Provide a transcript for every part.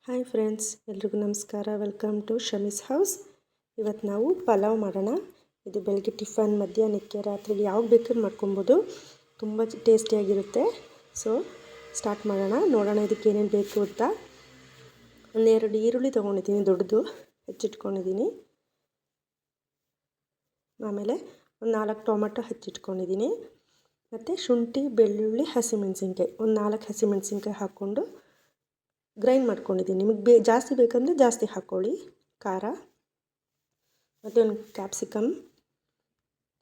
Hi friends, ಎಲ್ರಿಗೂ ನಮಸ್ಕಾರ. Welcome to Shami's house. ಇವತ್ತು ನಾವು ಪಲಾವ್ ಮಾಡೋಣ. ಇದು ಬೆಳಗ್ಗೆ ಟಿಫನ್, ಮಧ್ಯಾಹ್ನಕ್ಕೆ, ರಾತ್ರಿಗೆ ಯಾವಾಗ ಬೇಕಾದ್ರೂ ಮಾಡ್ಕೊಬೋದು. ತುಂಬ ಟೇಸ್ಟಿಯಾಗಿರುತ್ತೆ. ಸೊ ಸ್ಟಾರ್ಟ್ ಮಾಡೋಣ. ನೋಡೋಣ ಇದಕ್ಕೆ ಏನೇನು ಬೇಕು ಅಂತ. ಒಂದೆರಡು ಈರುಳ್ಳಿ ತೊಗೊಂಡಿದ್ದೀನಿ, ದೊಡ್ಡದು ಹೆಚ್ಚಿಟ್ಕೊಂಡಿದ್ದೀನಿ. ಆಮೇಲೆ ಒಂದು 4 ಟೊಮೆಟೊ ಹೆಚ್ಚಿಟ್ಕೊಂಡಿದ್ದೀನಿ. ಮತ್ತು ಶುಂಠಿ, ಬೆಳ್ಳುಳ್ಳಿ, ಹಸಿಮೆಣಸಿನ್ಕಾಯಿ, ಒಂದು 4 ಹಸಿಮೆಣಸಿನ್ಕಾಯಿ ಹಾಕ್ಕೊಂಡು ಗ್ರೈಂಡ್ ಮಾಡ್ಕೊಂಡಿದ್ದೀನಿ. ನಿಮಗೆ ಜಾಸ್ತಿ ಬೇಕಂದರೆ ಜಾಸ್ತಿ ಹಾಕ್ಕೊಳ್ಳಿ ಖಾರ. ಮತ್ತು ಒಂದು ಕ್ಯಾಪ್ಸಿಕಮ್,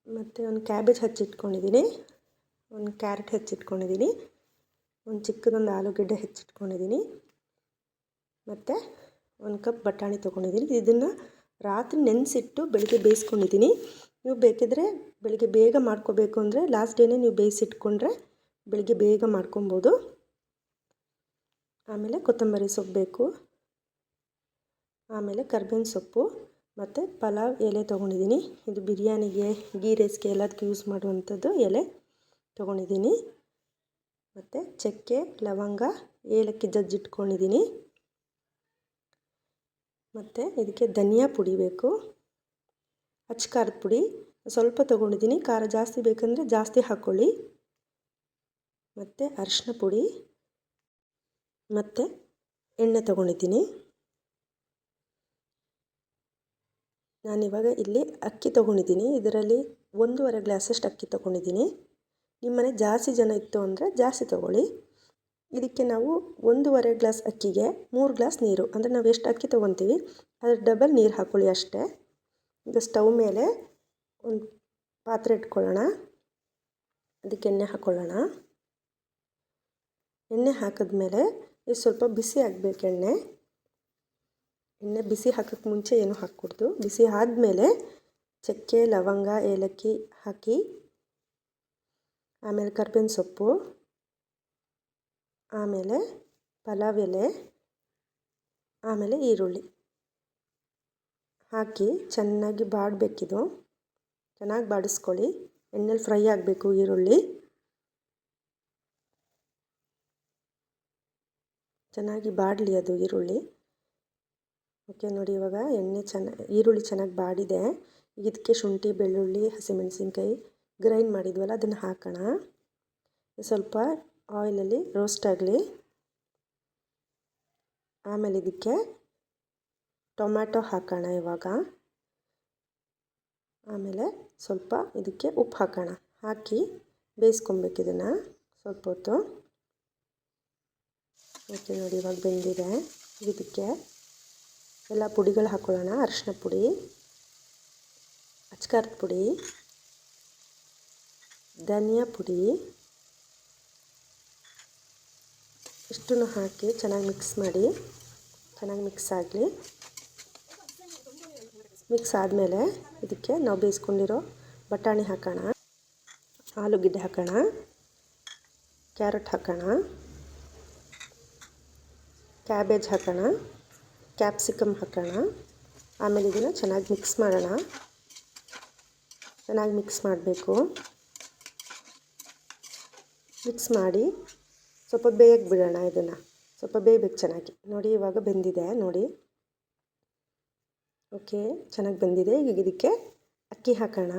ಮತ್ತು ಒಂದು ಕ್ಯಾಬೇಜ್ ಹೆಚ್ಚಿಟ್ಕೊಂಡಿದ್ದೀನಿ. ಒಂದು ಕ್ಯಾರೆಟ್ ಹೆಚ್ಚಿಟ್ಕೊಂಡಿದ್ದೀನಿ. ಒಂದು ಚಿಕ್ಕದೊಂದು ಆಲೂಗಡ್ಡೆ ಹೆಚ್ಚಿಟ್ಕೊಂಡಿದ್ದೀನಿ. ಮತ್ತು ಒಂದು ಕಪ್ ಬಟಾಣಿ ತೊಗೊಂಡಿದ್ದೀನಿ. ಇದನ್ನು ರಾತ್ರಿ ನೆನೆಸಿಟ್ಟು ಬೆಳಗ್ಗೆ ಬೇಯಿಸ್ಕೊಂಡಿದ್ದೀನಿ. ನೀವು ಬೇಕಿದ್ರೆ ಬೆಳಗ್ಗೆ ಬೇಗ ಮಾಡ್ಕೋಬೇಕು ಅಂದರೆ ಲಾಸ್ಟ್ ಡೇನೇ ನೀವು ಬೇಯಿಸಿಟ್ಕೊಂಡ್ರೆ ಬೆಳಗ್ಗೆ ಬೇಗ ಮಾಡ್ಕೊಬೋದು. ಆಮೇಲೆ ಕೊತ್ತಂಬರಿ ಸೊಪ್ಪು ಬೇಕು. ಆಮೇಲೆ ಕರ್ಬೇವಿನ ಸೊಪ್ಪು ಮತ್ತು ಪಲಾವ್ ಎಲೆ ತೊಗೊಂಡಿದ್ದೀನಿ. ಇದು ಬಿರಿಯಾನಿಗೆ, ಗೀ ರೈಸ್ಗೆ ಎಲ್ಲದಕ್ಕೂ ಯೂಸ್ ಮಾಡುವಂಥದ್ದು ಎಲೆ ತೊಗೊಂಡಿದ್ದೀನಿ. ಮತ್ತು ಚಕ್ಕೆ, ಲವಂಗ, ಏಲಕ್ಕಿ ಜಜ್ಜಿಟ್ಕೊಂಡಿದ್ದೀನಿ. ಮತ್ತು ಇದಕ್ಕೆ ಧನಿಯಾ ಪುಡಿ ಬೇಕು. ಅಚ್ಚ ಖಾರದ ಪುಡಿ ಸ್ವಲ್ಪ ತೊಗೊಂಡಿದ್ದೀನಿ. ಖಾರ ಜಾಸ್ತಿ ಬೇಕಂದರೆ ಜಾಸ್ತಿ ಹಾಕ್ಕೊಳ್ಳಿ. ಮತ್ತು ಅರಿಶಿನ ಪುಡಿ ಮತ್ತು ಎಣ್ಣೆ ತೊಗೊಂಡಿದ್ದೀನಿ. ನಾನಿವಾಗ ಇಲ್ಲಿ ಅಕ್ಕಿ ತೊಗೊಂಡಿದ್ದೀನಿ. ಇದರಲ್ಲಿ 1.5 ಗ್ಲಾಸಷ್ಟು ಅಕ್ಕಿ ತೊಗೊಂಡಿದ್ದೀನಿ. ನಿಮ್ಮನೆ ಜಾಸ್ತಿ ಜನ ಇತ್ತು ಅಂದರೆ ಜಾಸ್ತಿ ತೊಗೊಳ್ಳಿ. ಇದಕ್ಕೆ ನಾವು 1.5 ಗ್ಲಾಸ್ ಅಕ್ಕಿಗೆ 3 ಗ್ಲಾಸ್ ನೀರು, ಅಂದರೆ ನಾವು ಎಷ್ಟು ಅಕ್ಕಿ ತೊಗೊತೀವಿ ಅದ್ರ ಡಬಲ್ ನೀರು ಹಾಕ್ಕೊಳ್ಳಿ ಅಷ್ಟೇ. ಈಗ ಸ್ಟವ್ ಮೇಲೆ ಒಂದು ಪಾತ್ರೆ ಇಟ್ಕೊಳ್ಳೋಣ. ಅದಕ್ಕೆ ಎಣ್ಣೆ ಹಾಕ್ಕೊಳ್ಳೋಣ. ಎಣ್ಣೆ ಹಾಕಿದ್ಮೇಲೆ ಇದು ಸ್ವಲ್ಪ ಬಿಸಿ ಆಗಬೇಕು. ಎಣ್ಣೆ ಬಿಸಿ ಹಾಕೋಕ್ಕೆ ಮುಂಚೆ ಏನು ಹಾಕ್ಕೊಡ್ದು. ಬಿಸಿ ಆದಮೇಲೆ ಚಕ್ಕೆ, ಲವಂಗ, ಏಲಕ್ಕಿ ಹಾಕಿ, ಆಮೇಲೆ ಕರ್ಬೇವಿನ ಸೊಪ್ಪು, ಆಮೇಲೆ ಪಲಾವ್ ಎಲೆ, ಆಮೇಲೆ ಈರುಳ್ಳಿ ಹಾಕಿ ಚೆನ್ನಾಗಿ ಬಾಡಬೇಕಿದು. ಚೆನ್ನಾಗಿ ಬಾಡಿಸ್ಕೊಳ್ಳಿ. ಎಣ್ಣೆಲಿ ಫ್ರೈ ಆಗಬೇಕು ಈರುಳ್ಳಿ. ಚೆನ್ನಾಗಿ ಬಾಡಲಿ ಅದು ಈರುಳ್ಳಿ. ಓಕೆ ನೋಡಿ, ಇವಾಗ ಈರುಳ್ಳಿ ಚೆನ್ನಾಗಿ ಬಾಡಿದೆ. ಇದಕ್ಕೆ ಶುಂಠಿ, ಬೆಳ್ಳುಳ್ಳಿ, ಹಸಿಮೆಣಸಿನ್ಕಾಯಿ ಗ್ರೈಂಡ್ ಮಾಡಿದ್ವಲ್ಲ ಅದನ್ನು ಹಾಕೋಣ. ಸ್ವಲ್ಪ ಆಯಿಲಲ್ಲಿ ರೋಸ್ಟ್ ಆಗಲಿ. ಆಮೇಲೆ ಇದಕ್ಕೆ ಟೊಮ್ಯಾಟೊ ಹಾಕೋಣ ಇವಾಗ. ಆಮೇಲೆ ಸ್ವಲ್ಪ ಇದಕ್ಕೆ ಉಪ್ಪು ಹಾಕೋಣ. ಹಾಕಿ ಬೇಯಿಸ್ಕೊಬೇಕು ಇದನ್ನು ಸ್ವಲ್ಪ ಹೊತ್ತು. ಓಕೆ ನೋಡಿ, ಇವಾಗ ಬೆಂದಿದೆ. ಇದಕ್ಕೆ ಎಲ್ಲ ಪುಡಿಗಳು ಹಾಕ್ಕೊಳ್ಳೋಣ. ಅರಿಶಿನ ಪುಡಿ, ಅಚ್ಚ ಖಾರದ ಪುಡಿ, ಧನಿಯಾ ಪುಡಿ, ಇಷ್ಟನ್ನು ಹಾಕಿ ಚೆನ್ನಾಗಿ ಮಿಕ್ಸ್ ಮಾಡಿ. ಚೆನ್ನಾಗಿ ಮಿಕ್ಸ್ ಆಗಲಿ. ಮಿಕ್ಸ್ ಆದಮೇಲೆ ಇದಕ್ಕೆ ನಾವು ಬೇಯಿಸ್ಕೊಂಡಿರೋ ಬಟಾಣಿ ಹಾಕೋಣ, ಆಲೂಗಡ್ಡೆ ಹಾಕೋಣ, ಕ್ಯಾರೆಟ್ ಹಾಕೋಣ, ಕ್ಯಾಬೇಜ್ ಹಾಕೋಣ, ಕ್ಯಾಪ್ಸಿಕಮ್ ಹಾಕೋಣ. ಆಮೇಲೆ ಇದನ್ನು ಚೆನ್ನಾಗಿ ಮಿಕ್ಸ್ ಮಾಡೋಣ. ಚೆನ್ನಾಗಿ ಮಿಕ್ಸ್ ಮಾಡಬೇಕು. ಮಿಕ್ಸ್ ಮಾಡಿ ಸ್ವಲ್ಪ ಬೇಯಕ್ಕೆ ಬಿಡೋಣ. ಇದನ್ನು ಸ್ವಲ್ಪ ಬೇಯಬೇಕು ಚೆನ್ನಾಗಿ. ನೋಡಿ, ಇವಾಗ ಬೆಂದಿದೆ ನೋಡಿ. ಓಕೆ, ಚೆನ್ನಾಗಿ ಬೆಂದಿದೆ. ಈಗ ಇದಕ್ಕೆ ಅಕ್ಕಿ ಹಾಕೋಣ.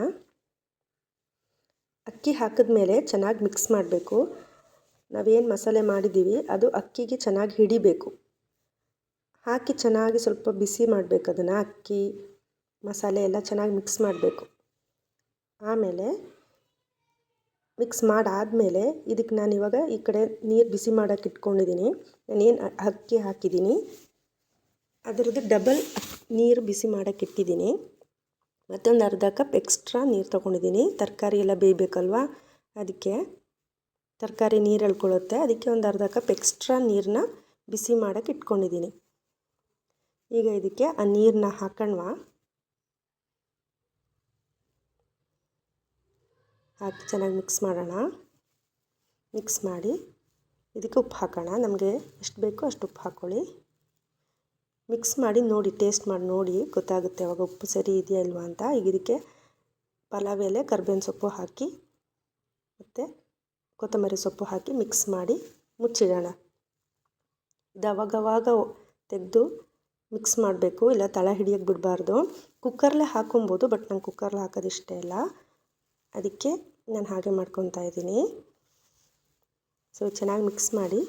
ಅಕ್ಕಿ ಹಾಕಿದ್ಮೇಲೆ ಚೆನ್ನಾಗಿ ಮಿಕ್ಸ್ ಮಾಡಬೇಕು. ನಾವೇನು ಮಸಾಲೆ ಮಾಡಿದ್ದೀವಿ ಅದು ಅಕ್ಕಿಗೆ ಚೆನ್ನಾಗಿ ಹಿಡಿಬೇಕು. ಹಾಕಿ ಚೆನ್ನಾಗಿ ಸ್ವಲ್ಪ ಬಿಸಿ ಮಾಡಬೇಕು. ಅದನ್ನು ಅಕ್ಕಿ ಮಸಾಲೆ ಎಲ್ಲ ಚೆನ್ನಾಗಿ ಮಿಕ್ಸ್ ಮಾಡಬೇಕು. ಆಮೇಲೆ ಮಿಕ್ಸ್ ಮಾಡಾದಮೇಲೆ ಇದಕ್ಕೆ ನಾನಿವಾಗ ಈ ಕಡೆ ನೀರು ಬಿಸಿ ಮಾಡೋಕ್ಕೆ ಇಟ್ಕೊಂಡಿದ್ದೀನಿ. ನಾನೇನು ಅಕ್ಕಿ ಹಾಕಿದ್ದೀನಿ ಅದರದ್ದು ಡಬಲ್ ನೀರು ಬಿಸಿ ಮಾಡೋಕ್ಕೆ ಇಟ್ಟಿದ್ದೀನಿ. ಮತ್ತೊಂದು ಅರ್ಧ ಕಪ್ ಎಕ್ಸ್ಟ್ರಾ ನೀರು ತೊಗೊಂಡಿದ್ದೀನಿ. ತರಕಾರಿ ಎಲ್ಲ ಬೇಯಬೇಕಲ್ವ, ಅದಕ್ಕೆ ತರಕಾರಿ ನೀರು ಎಳ್ಕೊಳ್ಳುತ್ತೆ. ಅದಕ್ಕೆ ಒಂದು ಅರ್ಧ ಕಪ್ ಎಕ್ಸ್ಟ್ರಾ ನೀರನ್ನ ಬಿಸಿ ಮಾಡೋಕ್ಕೆ ಇಟ್ಕೊಂಡಿದ್ದೀನಿ. ಈಗ ಇದಕ್ಕೆ ಆ ನೀರನ್ನ ಹಾಕೋಣವಾ. ಹಾಕಿ ಚೆನ್ನಾಗಿ ಮಿಕ್ಸ್ ಮಾಡೋಣ. ಮಿಕ್ಸ್ ಮಾಡಿ ಇದಕ್ಕೆ ಉಪ್ಪು ಹಾಕೋಣ. ನಮಗೆ ಎಷ್ಟು ಬೇಕೋ ಅಷ್ಟು ಉಪ್ಪು ಹಾಕ್ಕೊಳ್ಳಿ. ಮಿಕ್ಸ್ ಮಾಡಿ ನೋಡಿ, ಟೇಸ್ಟ್ ಮಾಡಿ ನೋಡಿ, ಗೊತ್ತಾಗುತ್ತೆ ಅವಾಗ ಉಪ್ಪು ಸರಿ ಇದೆಯಾ ಇಲ್ವಾ ಅಂತ. ಈಗ ಇದಕ್ಕೆ ಪಲಾವ್ ಎಲೆ, ಕರ್ಬೇವಿನ ಸೊಪ್ಪು ಹಾಕಿ ಮತ್ತು ಕೊತ್ತಂಬರಿ ಸೊಪ್ಪು ಹಾಕಿ ಮಿಕ್ಸ್ ಮಾಡಿ ಮುಚ್ಚಿಡೋಣ. ಇದು ಅವಾಗವಾಗ ತೆಗೆದು ಮಿಕ್ಸ್ ಮಾಡಬೇಕು, ಇಲ್ಲ ತಳ ಹಿಡಿಯೋಕ್ಕೆ ಬಿಡಬಾರ್ದು. ಕುಕ್ಕರ್ಲೇ ಹಾಕೊಬೋದು, ಬಟ್ ನಂಗೆ ಕುಕ್ಕರ್ಲಿ ಹಾಕೋದು ಇಷ್ಟ ಇಲ್ಲ, ಅದಕ್ಕೆ ನಾನು ಹಾಗೆ ಮಾಡ್ಕೊತಾ ಇದ್ದೀನಿ. ಸೊ ಚೆನ್ನಾಗಿ ಮಿಕ್ಸ್ ಮಾಡಿ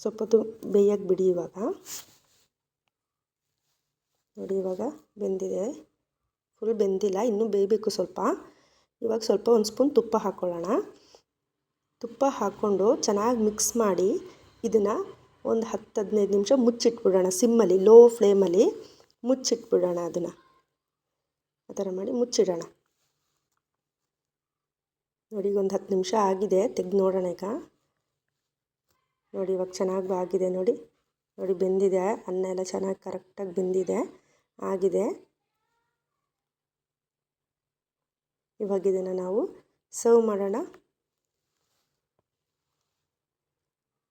ಸ್ವಲ್ಪ ಹೊತ್ತು ಬೇಯಕ್ಕೆ ಬಿಡಿ. ಇವಾಗ ನೋಡಿ, ಇವಾಗ ಬೆಂದಿದೆ, ಫುಲ್ ಬೆಂದಿಲ್ಲ, ಇನ್ನೂ ಬೇಯಬೇಕು ಸ್ವಲ್ಪ. ಇವಾಗ ಸ್ವಲ್ಪ ಒಂದು ಸ್ಪೂನ್ ತುಪ್ಪ ಹಾಕ್ಕೊಳ್ಳೋಣ. ತುಪ್ಪ ಹಾಕ್ಕೊಂಡು ಚೆನ್ನಾಗಿ ಮಿಕ್ಸ್ ಮಾಡಿ ಇದನ್ನು ಒಂದು 10-15 ನಿಮಿಷ ಮುಚ್ಚಿಟ್ಬಿಡೋಣ. ಸಿಮ್ಮಲ್ಲಿ, ಲೋ ಫ್ಲೇಮಲ್ಲಿ ಮುಚ್ಚಿಟ್ಬಿಡೋಣ. ಅದನ್ನು ಆ ಥರ ಮಾಡಿ ಮುಚ್ಚಿಡೋಣ. ನೋಡಿ, ಈಗ ಒಂದು 10 ನಿಮಿಷ ಆಗಿದೆ, ತೆಗೆದು ನೋಡೋಣ. ಈಗ ನೋಡಿ, ಇವಾಗ ಚೆನ್ನಾಗಿ ಆಗಿದೆ. ನೋಡಿ ನೋಡಿ ಬೆಂದಿದೆ, ಅನ್ನ ಎಲ್ಲ ಚೆನ್ನಾಗಿ ಕರೆಕ್ಟಾಗಿ ಬೆಂದಿದೆ, ಆಗಿದೆ. ಇವಾಗ ಇದನ್ನು ನಾವು ಸರ್ವ್ ಮಾಡೋಣ.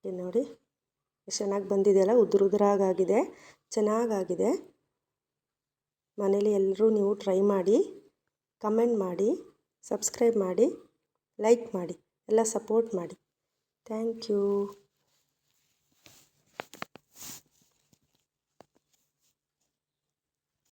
ನೋಡಿ ಎಷ್ಟು ಚೆನ್ನಾಗಿ ಬಂದಿದೆಯಲ್ಲ, ಉದುರಾಗಾಗಿದೆ, ಚೆನ್ನಾಗಾಗಿದೆ. ಮನೇಲಿ ಎಲ್ಲರೂ ನೀವು ಟ್ರೈ ಮಾಡಿ, ಕಮೆಂಟ್ ಮಾಡಿ, ಸಬ್ಸ್ಕ್ರೈಬ್ ಮಾಡಿ, ಲೈಕ್ ಮಾಡಿ, ಎಲ್ಲ ಸಪೋರ್ಟ್ ಮಾಡಿ. Thank you.